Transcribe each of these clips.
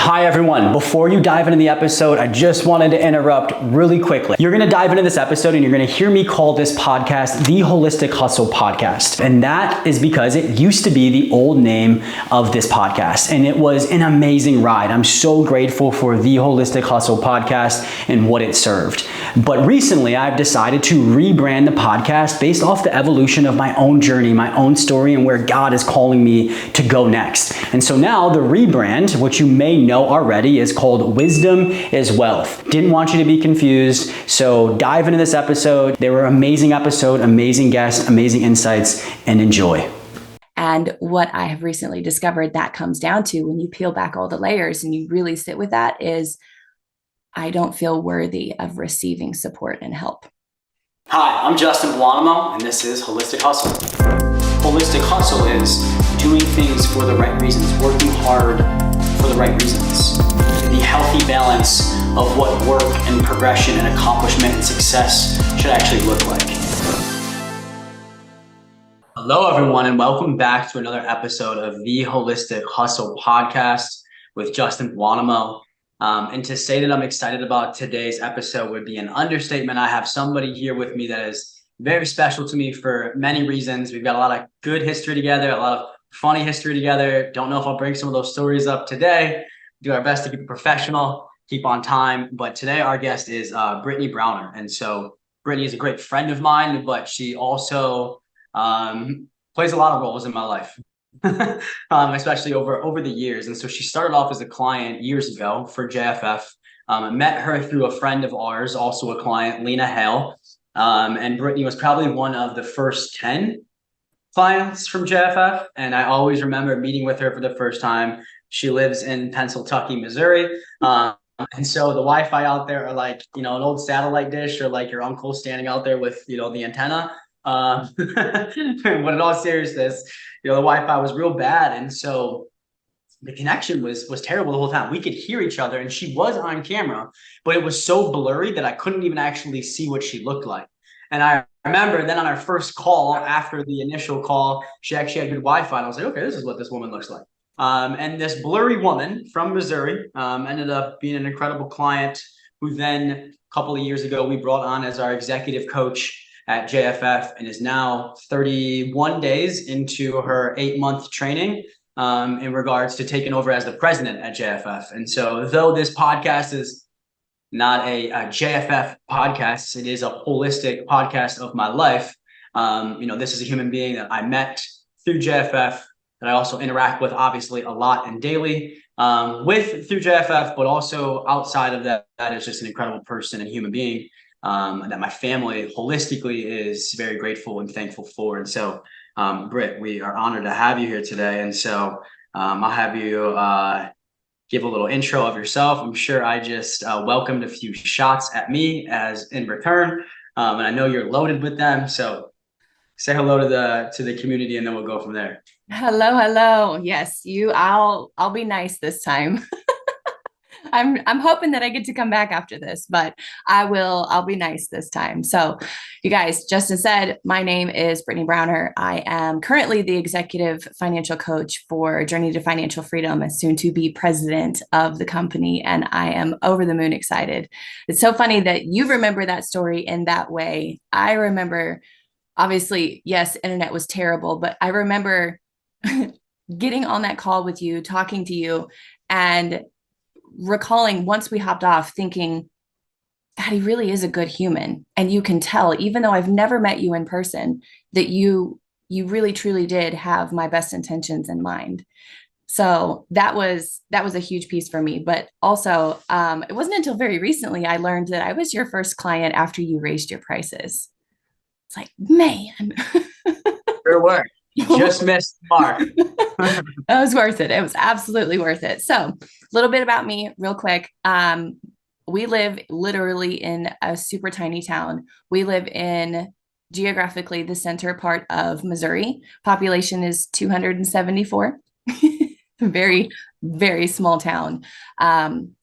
Hi everyone, before you dive into the episode, I just wanted to interrupt really quickly. You're gonna dive into this episode and you're gonna hear me call this podcast the Holistic Hustle Podcast. And that is because it used to be the old name of this podcast. And it was an amazing ride. I'm so grateful for the Holistic Hustle Podcast and what it served. But recently I've decided to rebrand the podcast based off the evolution of my own journey, my own story, and where God is calling me to go next. And so now the rebrand, which you may know already, is called Wisdom is Wealth. Didn't want you to be confused, so dive into this episode. They were an amazing episode, amazing guests, amazing insights, and enjoy. And what I have recently discovered that comes down to, when you peel back all the layers and you really sit with that, is I don't feel worthy of receiving support and help. Hi, I'm Justin Buonamo, and this is Holistic Hustle. Holistic Hustle is doing things for the right reasons, working hard for the right reasons. The healthy balance of what work and progression and accomplishment and success should actually look like. Hello, everyone, and welcome back to another episode of the Holistic Hustle Podcast with Justin Buonamo. And to say that I'm excited about today's episode would be an understatement. I have somebody here with me that is very special to me for many reasons. We've got a lot of good history together, a lot of funny history together. Don't know if I'll bring some of those stories up today. Do our best to keep it professional, keep on time. But today our guest is Brittnie Brauner. And so Brittnie is a great friend of mine, but she also plays a lot of roles in my life, especially over the years. And so she started off as a client years ago for JFF. I met her through a friend of ours, also a client, Lena Hale. And Brittnie was probably one of the first 10 clients from JFF. And I always remember meeting with her for the first time. She lives in Pennsylvania, Missouri. And so the Wi-Fi out there are like, an old satellite dish, or like your uncle standing out there with, the antenna. But in all seriousness, the Wi-Fi was real bad. And so the connection was terrible the whole time. We could hear each other and she was on camera, but it was so blurry that I couldn't even actually see what she looked like. And I remember then on our first call, after the initial call, she actually had good Wi-Fi. And I was like, okay, this is what this woman looks like. And this blurry woman from Missouri ended up being an incredible client who then a couple of years ago, we brought on as our executive coach at JFF, and is now 31 days into her 8-month training in regards to taking over as the president at JFF. And so though this podcast is not a JFF podcast, it is a holistic podcast of my life. This is a human being that I met through JFF, that I also interact with obviously a lot and daily through JFF, but also outside of that is just an incredible person and human being that my family holistically is very grateful and thankful for. And so, Britt, we are honored to have you here today. And so I'll have you give a little intro of yourself. I'm sure I just welcomed a few shots at me as in return. And I know you're loaded with them. So say hello to the community, and then we'll go from there. Hello. Yes, I'll be nice this time. I'm hoping that I get to come back after this, but I'll be nice this time. So you guys, Justin said, my name is Brittnie Brauner. I am currently the executive financial coach for Journey to Financial Freedom, and soon to be president of the company. And I am over the moon excited. It's so funny that you remember that story in that way. I remember, obviously, yes, internet was terrible, but I remember getting on that call with you, talking to you, and recalling once we hopped off thinking, God, he really is a good human. And you can tell, even though I've never met you in person, that you really truly did have my best intentions in mind. So that was a huge piece for me. But also, it wasn't until very recently I learned that I was your first client after you raised your prices. It's like, man. Sure were. You just missed the mark. That was worth it. It was absolutely worth it. So a little bit about me real quick. We live literally in a super tiny town. We live in geographically the center part of Missouri. Population is 274. Very, very small town.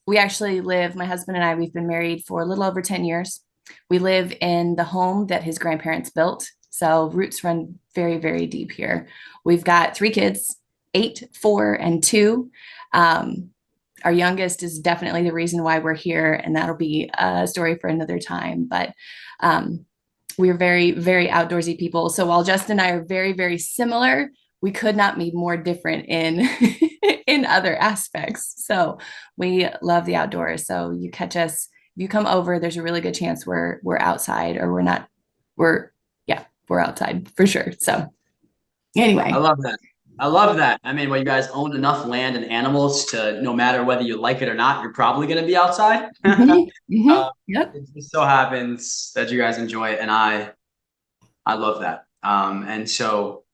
We actually live, my husband and I, we've been married for a little over 10 years. We live in the home that his grandparents built. So roots run very, very deep here. We've got 3 kids, 8, 4, and 2. Our youngest is definitely the reason why we're here, and that'll be a story for another time. But we're very, very outdoorsy people. So while Justin and I are very, very similar, we could not be more different in in other aspects. So we love the outdoors. So you catch us, if you come over, there's a really good chance we're outside, or we're not. We're outside for sure. So anyway, I love that. I love that. I mean, well, you guys own enough land and animals to no matter whether you like it or not, you're probably going to be outside. Yep. It just so happens that you guys enjoy it, and I love that. And so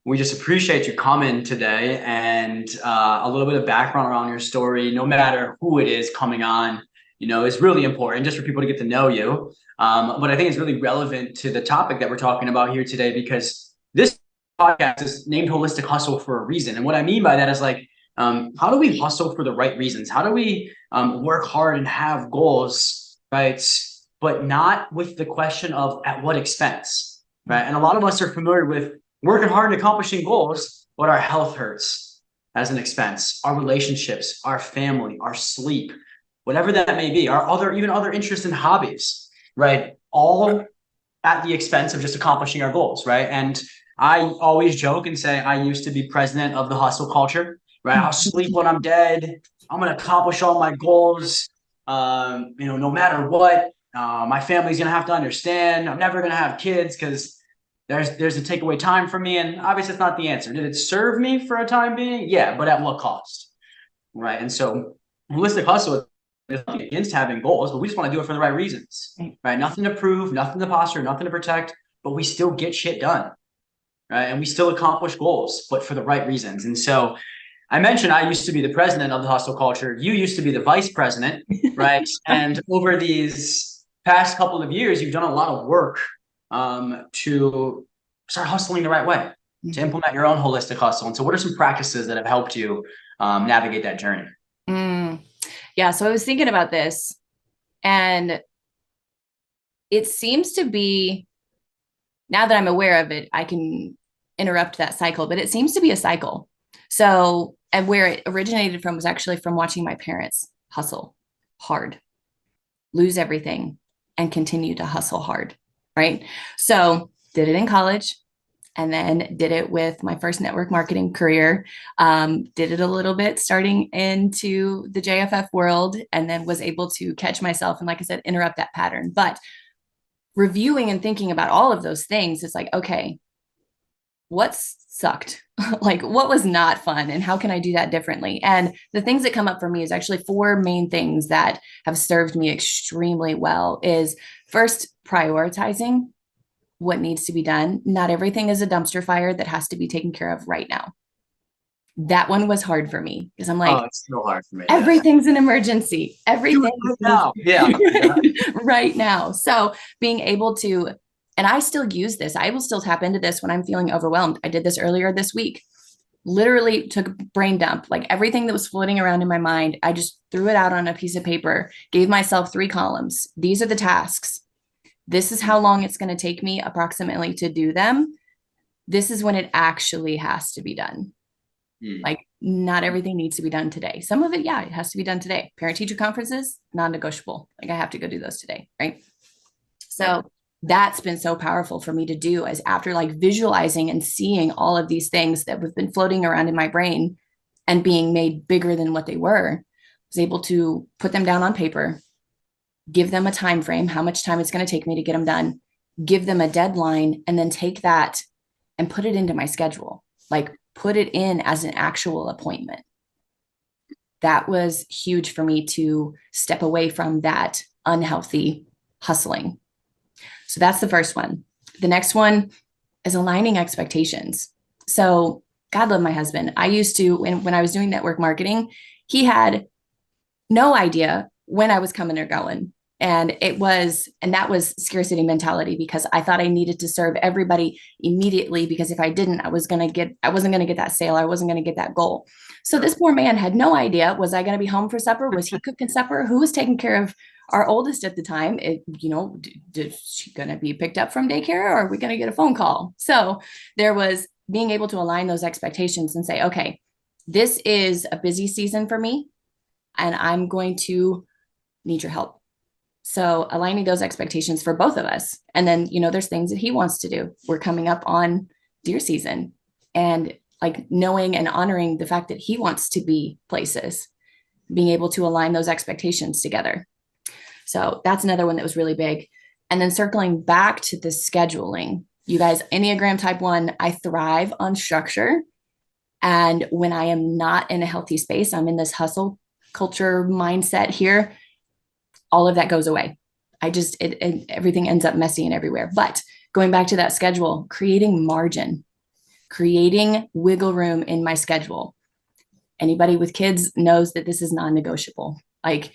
we just appreciate you coming today, and a little bit of background around your story, no matter who it is coming on, is really important just for people to get to know you. But I think it's really relevant to the topic that we're talking about here today, because this podcast is named Holistic Hustle for a reason. And what I mean by that is like, how do we hustle for the right reasons? How do we work hard and have goals, right? But not with the question of at what expense, right? And a lot of us are familiar with working hard and accomplishing goals, but our health hurts as an expense, our relationships, our family, our sleep, whatever that may be, our even other interests and hobbies, right? All at the expense of just accomplishing our goals, right? And I always joke and say I used to be president of the hustle culture, right? I'll sleep when I'm dead. I'm going to accomplish all my goals, no matter what. My family's going to have to understand. I'm never going to have kids because there's a takeaway time for me. And obviously it's not the answer. Did it serve me for a time being? Yeah, but at what cost? Right. And so holistic hustle is nothing against having goals, but we just want to do it for the right reasons. Right. Nothing to prove, nothing to posture, nothing to protect, but we still get shit done. Right. And we still accomplish goals, but for the right reasons. And so I mentioned I used to be the president of the hustle culture. You used to be the vice president, right? And over these past couple of years, you've done a lot of work to start hustling the right way, to implement your own holistic hustle. And so what are some practices that have helped you navigate that journey? Yeah. So I was thinking about this, and it seems to be, now that I'm aware of it, I can interrupt that cycle, but it seems to be a cycle. So, and where it originated from was actually from watching my parents hustle hard, lose everything, and continue to hustle hard. Right. So did it in college, and then did it with my first network marketing career. Did it a little bit starting into the JFF world, and then was able to catch myself and, like I said, interrupt that pattern. But reviewing and thinking about all of those things, it's like, okay, what sucked? Like, what was not fun, and how can I do that differently? And the things that come up for me is actually four main things that have served me extremely well. Is first, prioritizing what needs to be done. Not everything is a dumpster fire that has to be taken care of right now. That one was hard for me because I'm like, oh, it's so hard for me. Everything's an emergency. Everything right now. Yeah. right now. So being able to, and I still use this. I will still tap into this when I'm feeling overwhelmed. I did this earlier this week. Literally took a brain dump, like everything that was floating around in my mind. I just threw it out on a piece of paper, gave myself 3 columns. These are the tasks. This is how long it's going to take me approximately to do them. This is when it actually has to be done. Like, not everything needs to be done today. Some of it, yeah, it has to be done today. Parent-teacher conferences, non-negotiable. Like, I have to go do those today, right? So that's been so powerful for me to do, as after like visualizing and seeing all of these things that have been floating around in my brain and being made bigger than what they were, I was able to put them down on paper, give them a time frame, how much time it's going to take me to get them done, give them a deadline, and then take that and put it into my schedule. Like, put it in as an actual appointment. That was huge for me to step away from that unhealthy hustling. So that's the first one. The next one is aligning expectations. So God love my husband. I used to, when I was doing network marketing, he had no idea when I was coming or going. And that was scarcity mentality, because I thought I needed to serve everybody immediately, because if I didn't, I wasn't going to get that sale. I wasn't going to get that goal. So this poor man had no idea. Was I going to be home for supper? Was he cooking supper? Who was taking care of our oldest at the time? Is she going to be picked up from daycare, or are we going to get a phone call? So there was being able to align those expectations and say, okay, this is a busy season for me. and I'm going to need your help. So aligning those expectations for both of us. And then, there's things that he wants to do. We're coming up on deer season, and like knowing and honoring the fact that he wants to be places, being able to align those expectations together. So that's another one that was really big. And then circling back to the scheduling, you guys, Enneagram type 1, I thrive on structure. And when I am not in a healthy space, I'm in this hustle culture mindset here, all of that goes away. Everything ends up messy and everywhere. But going back to that schedule, creating margin, creating wiggle room in my schedule. Anybody with kids knows that this is non-negotiable. Like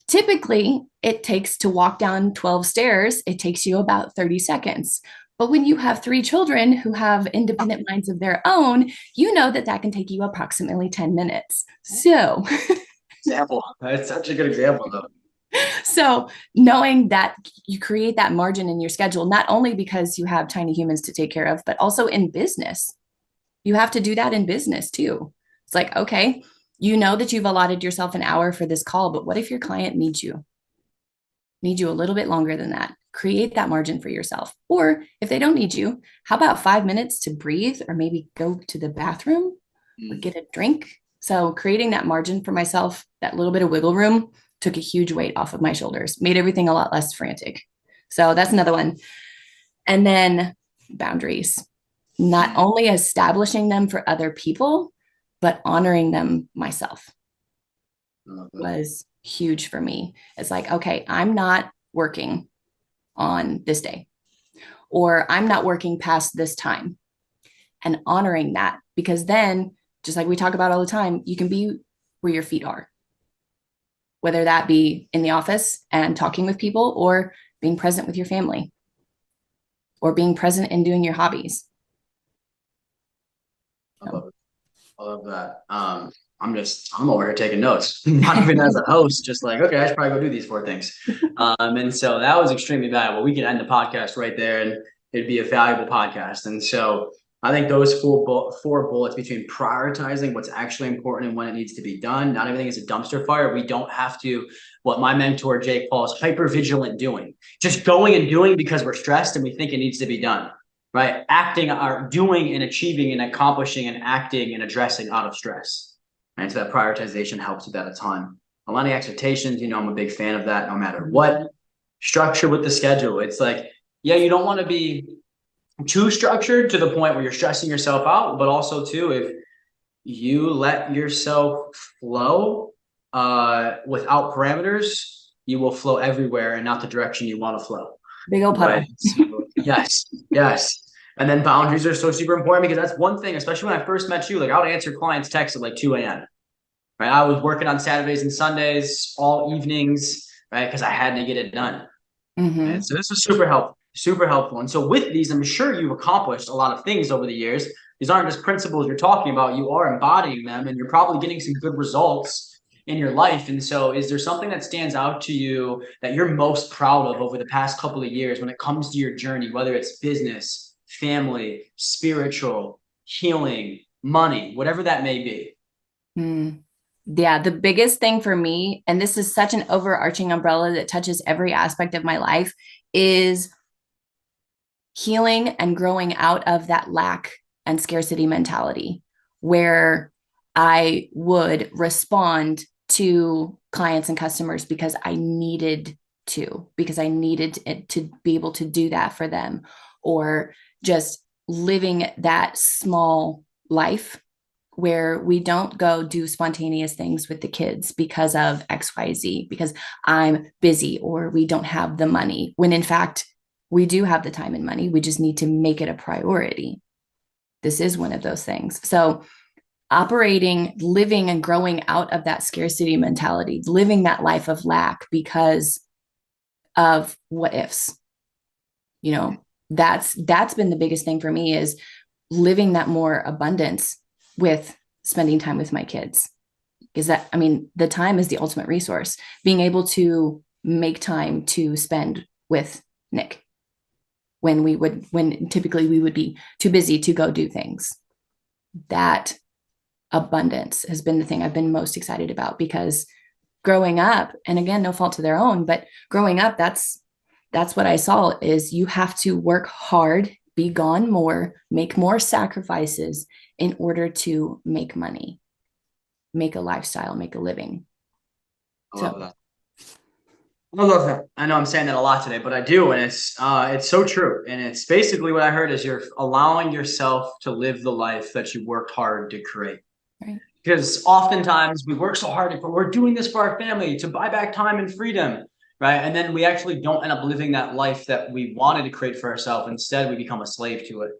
typically it takes to walk down 12 stairs, it takes you about 30 seconds. But when you have 3 children who have independent minds of their own, you know that can take you approximately 10 minutes. So example. That's such a good example though. So knowing that you create that margin in your schedule, not only because you have tiny humans to take care of, but also in business. You have to do that in business too. It's like, okay, you know that you've allotted yourself an hour for this call, but what if your client needs you a little bit longer than that? Create that margin for yourself. Or if they don't need you, how about 5 minutes to breathe or maybe go to the bathroom or get a drink? So creating that margin for myself, that little bit of wiggle room, took a huge weight off of my shoulders, made everything a lot less frantic. So that's another one. And then boundaries, not only establishing them for other people, but honoring them myself was huge for me. It's like, okay, I'm not working on this day, or I'm not working past this time, and honoring that, because then, just like we talk about all the time, you can be where your feet are, whether that be in the office and talking with people, or being present with your family, or being present in doing your hobbies. I love that. I'm over here taking notes, not even as a host, just like, okay, I should probably go do these 4 things. And so that was extremely valuable. We could end the podcast right there and it'd be a valuable podcast. And so I think those 4 bullets between prioritizing what's actually important and when it needs to be done. Not everything is a dumpster fire. We don't have to, what my mentor, Jake, calls hyper-vigilant doing. Just going and doing because we're stressed and we think it needs to be done, right? Acting, or doing and achieving and accomplishing and acting and addressing out of stress. And so that prioritization helps with that a ton. Aligning expectations, I'm a big fan of that no matter what. Structure with the schedule. It's like, yeah, you don't want to be too structured to the point where you're stressing yourself out, but also too, if you let yourself flow without parameters, you will flow everywhere and not the direction you want to flow. Big old puddle. Right? So, yes. And then boundaries are so super important, because that's one thing, especially when I first met you, like I would answer clients' texts at like 2 a.m. Right? I was working on Saturdays and Sundays, all evenings, right? Because I had to get it done. Mm-hmm. Right? So this was super helpful. And so with these, I'm sure you've accomplished a lot of things over the years. These aren't just principles you're talking about. You are embodying them, and you're probably getting some good results in your life. And so is there something that stands out to you that you're most proud of over the past couple of years when it comes to your journey, whether it's business, family, spiritual, healing, money, whatever that may be? Yeah, the biggest thing for me, and this is such an overarching umbrella that touches every aspect of my life, is healing and growing out of that lack and scarcity mentality, where I would respond to clients and customers because I needed to be able to do that for them, or just living that small life where we don't go do spontaneous things with the kids because of XYZ, because I'm busy or we don't have the money, when in fact we do have the time and money. We just need to make it a priority. This is one of those things. So living and growing out of that scarcity mentality, living that life of lack because of what ifs, that's been the biggest thing for me, is living that more abundance with spending time with my kids. Is that, the time is the ultimate resource. Being able to make time to spend with Nick when typically we would be too busy to go do things. That abundance has been the thing I've been most excited about, because growing up, and again, no fault to their own, but growing up, that's what I saw is you have to work hard, be gone more, make more sacrifices in order to make money, make a lifestyle, make a living. I love that. I love that. I know I'm saying that a lot today, but I do, and it's so true. And it's basically what I heard is you're allowing yourself to live the life that you worked hard to create. Right. Because oftentimes we work so hard, we're doing this for our family to buy back time and freedom, right? And then we actually don't end up living that life that we wanted to create for ourselves. Instead, we become a slave to it,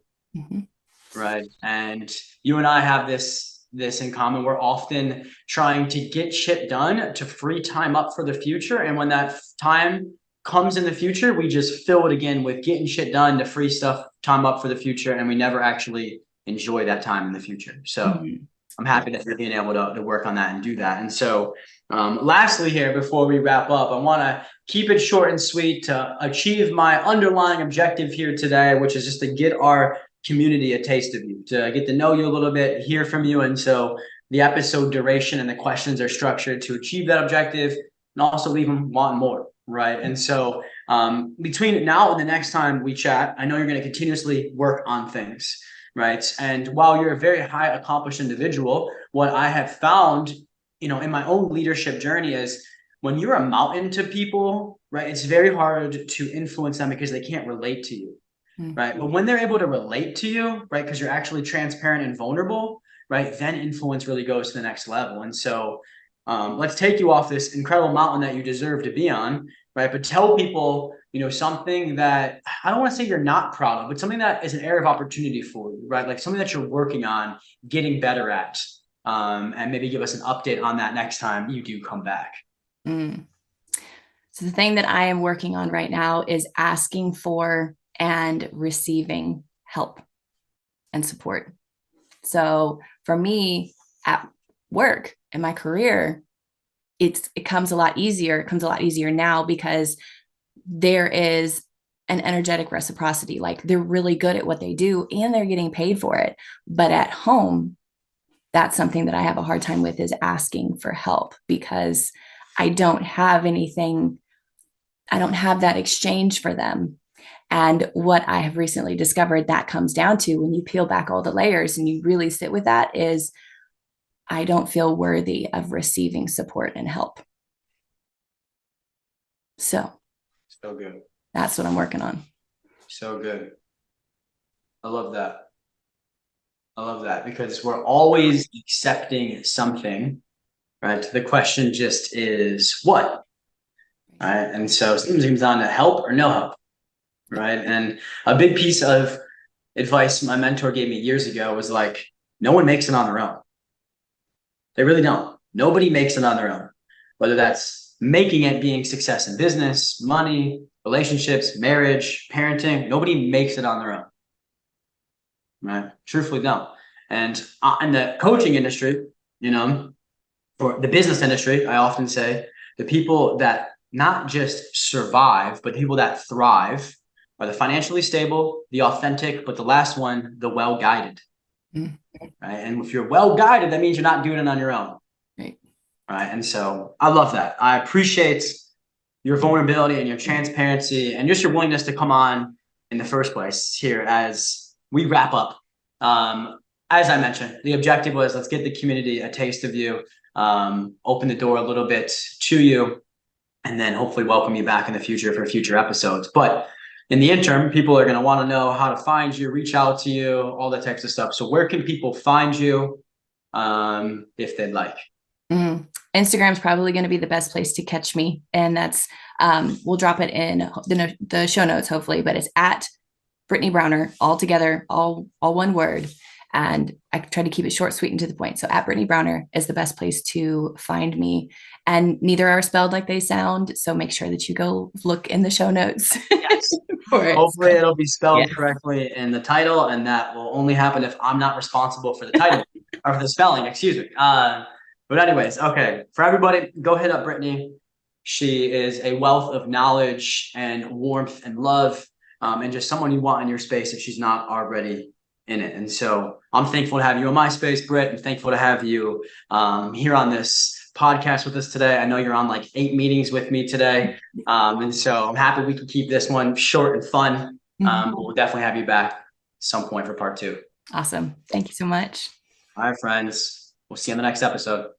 right? And you and I have this in common. We're often trying to get shit done to free time up for the future. And when that time comes in the future, we just fill it again with getting shit done to free time up for the future. And we never actually enjoy that time in the future. So I'm happy that you're being able to work on that and do that. And so lastly here, before we wrap up, I want to keep it short and sweet to achieve my underlying objective here today, which is just to get our community a taste of you, to get to know you a little bit, hear from you. And so the episode duration and the questions are structured to achieve that objective and also leave them wanting more, right? And so between now and the next time we chat, I know you're going to continuously work on things, right? And while you're a very high accomplished individual, what I have found, in my own leadership journey is when you're a mountain to people, right, it's very hard to influence them because they can't relate to you. Right. But when they're able to relate to you, right, because you're actually transparent and vulnerable, right, then influence really goes to the next level. And so let's take you off this incredible mountain that you deserve to be on, right? But tell people, something that I don't want to say you're not proud of, but something that is an area of opportunity for you, right? Like something that you're working on, getting better at, and maybe give us an update on that next time you do come back. So the thing that I am working on right now is asking for and receiving help and support. So for me at work in my career, it comes a lot easier. It comes a lot easier now because there is an energetic reciprocity. Like they're really good at what they do and they're getting paid for it. But at home, that's something that I have a hard time with, is asking for help, because I don't have anything. I don't have that exchange for them. And what I have recently discovered that comes down to, when you peel back all the layers and you really sit with that, is I don't feel worthy of receiving support and help. So good. That's what I'm working on. So good. I love that. I love that, because we're always accepting something, right? The question just is what, right? And so sometimes it comes down to help or no help. Right. And a big piece of advice my mentor gave me years ago was like, no one makes it on their own. They really don't. Nobody makes it on their own, whether that's making it, being success in business, money, relationships, marriage, parenting. Nobody makes it on their own. Right. Truthfully, don't. And in the coaching industry, or the business industry, I often say the people that not just survive, but people that thrive are the financially stable, the authentic, but the last one, the well-guided. Right? And if you're well-guided, that means you're not doing it on your own. Right. And so I love that. I appreciate your vulnerability and your transparency and just your willingness to come on in the first place here as we wrap up. As I mentioned, the objective was, let's get the community a taste of you, open the door a little bit to you, and then hopefully welcome you back in the future for future episodes. But in the interim, people are going to want to know how to find you, reach out to you, all that types of stuff. So where can people find you if they'd like? Instagram's probably going to be the best place to catch me. And that's, we'll drop it in the show notes, hopefully, but it's at Brittnie Brauner, all together, all one word. And I try to keep it short, sweet, and to the point. So at Brittnie Brauner is the best place to find me. And neither are spelled like they sound. So make sure that you go look in the show notes. Yes. Hopefully it'll be spelled correctly in the title. And that will only happen if I'm not responsible for the title or for the spelling, excuse me. But anyways, okay. For everybody, go hit up Brittnie. She is a wealth of knowledge and warmth and love, and just someone you want in your space if she's not already in it. And so I'm thankful to have you in my space, Britt, and thankful to have you here on this podcast with us today. I know you're on like 8 meetings with me today. And so I'm happy we can keep this one short and fun. But we'll definitely have you back some point for part 2. Awesome. Thank you so much. All right, friends. We'll see you on the next episode.